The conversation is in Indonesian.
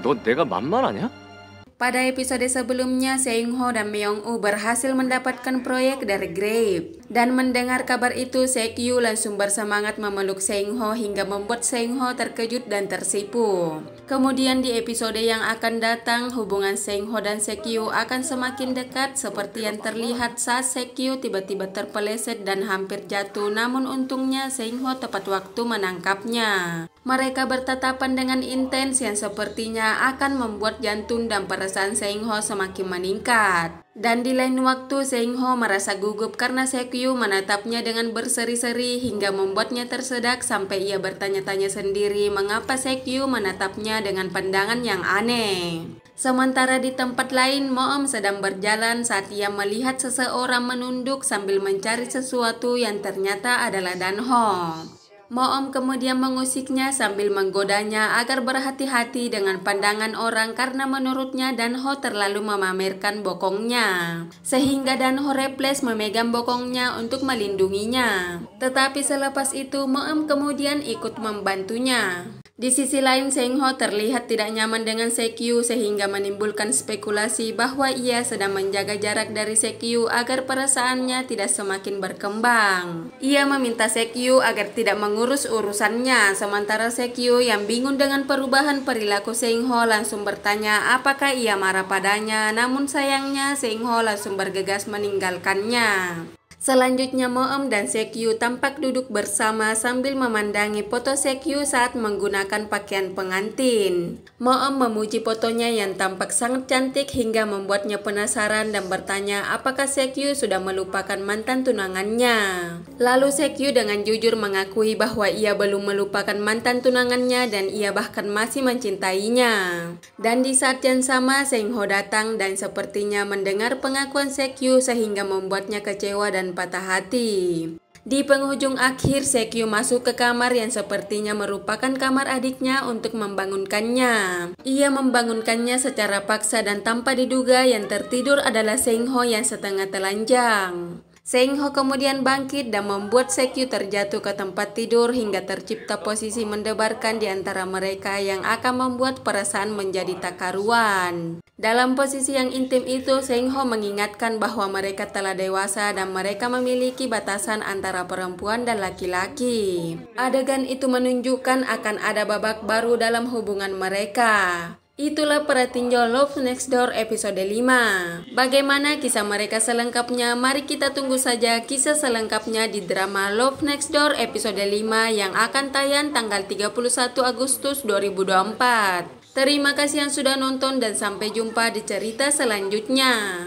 너 내가 만만하냐? Pada episode sebelumnya, Seung-ho dan Myung-woo berhasil mendapatkan proyek dari Grab. Dan mendengar kabar itu, Sek-yu langsung bersemangat memeluk Seung-ho hingga membuat Seung-ho terkejut dan tersipu. Kemudian di episode yang akan datang, hubungan Seung-ho dan Sek-yu akan semakin dekat seperti yang terlihat saat Sek-yu tiba-tiba terpeleset dan hampir jatuh, namun untungnya Seung-ho tepat waktu menangkapnya. Mereka bertatapan dengan intens yang sepertinya akan membuat jantung dan perasaan Seung-ho semakin meningkat. Dan di lain waktu, Seung-ho merasa gugup karena Sek-yu menatapnya dengan berseri-seri hingga membuatnya tersedak sampai ia bertanya-tanya sendiri mengapa Sek-yu menatapnya dengan pandangan yang aneh. Sementara di tempat lain, Moom sedang berjalan saat ia melihat seseorang menunduk sambil mencari sesuatu yang ternyata adalah Danho. Moom kemudian mengusiknya sambil menggodanya agar berhati-hati dengan pandangan orang karena menurutnya Danho terlalu memamerkan bokongnya. Sehingga Danho refleks memegang bokongnya untuk melindunginya. Tetapi selepas itu Moom kemudian ikut membantunya. Di sisi lain, Seung-ho terlihat tidak nyaman dengan Sek-yu sehingga menimbulkan spekulasi bahwa ia sedang menjaga jarak dari Sek-yu agar perasaannya tidak semakin berkembang. Ia meminta Sek-yu agar tidak mengurus urusannya, sementara Sek-yu yang bingung dengan perubahan perilaku Seung-ho langsung bertanya apakah ia marah padanya, namun sayangnya Seung-ho langsung bergegas meninggalkannya. Selanjutnya Moom dan Sek-yu tampak duduk bersama sambil memandangi foto Sek-yu saat menggunakan pakaian pengantin. Moom memuji fotonya yang tampak sangat cantik hingga membuatnya penasaran dan bertanya apakah Sek-yu sudah melupakan mantan tunangannya. Lalu Sek-yu dengan jujur mengakui bahwa ia belum melupakan mantan tunangannya dan ia bahkan masih mencintainya. Dan di saat yang sama Seung-ho datang dan sepertinya mendengar pengakuan Sek-yu sehingga membuatnya kecewa dan patah hati. Di penghujung akhir, Sek-yu masuk ke kamar yang sepertinya merupakan kamar adiknya untuk membangunkannya. Ia membangunkannya secara paksa dan tanpa diduga yang tertidur adalah Seung-ho yang setengah telanjang. Seung-ho kemudian bangkit dan membuat Sek-yu terjatuh ke tempat tidur hingga tercipta posisi mendebarkan di antara mereka yang akan membuat perasaan menjadi tak karuan. Dalam posisi yang intim itu, Seung-ho mengingatkan bahwa mereka telah dewasa dan mereka memiliki batasan antara perempuan dan laki-laki. Adegan itu menunjukkan akan ada babak baru dalam hubungan mereka. Itulah para tinjau Love Next Door episode 5. Bagaimana kisah mereka selengkapnya? Mari kita tunggu saja kisah selengkapnya di drama Love Next Door episode 5 yang akan tayang tanggal 31 Agustus 2024. Terima kasih yang sudah nonton dan sampai jumpa di cerita selanjutnya.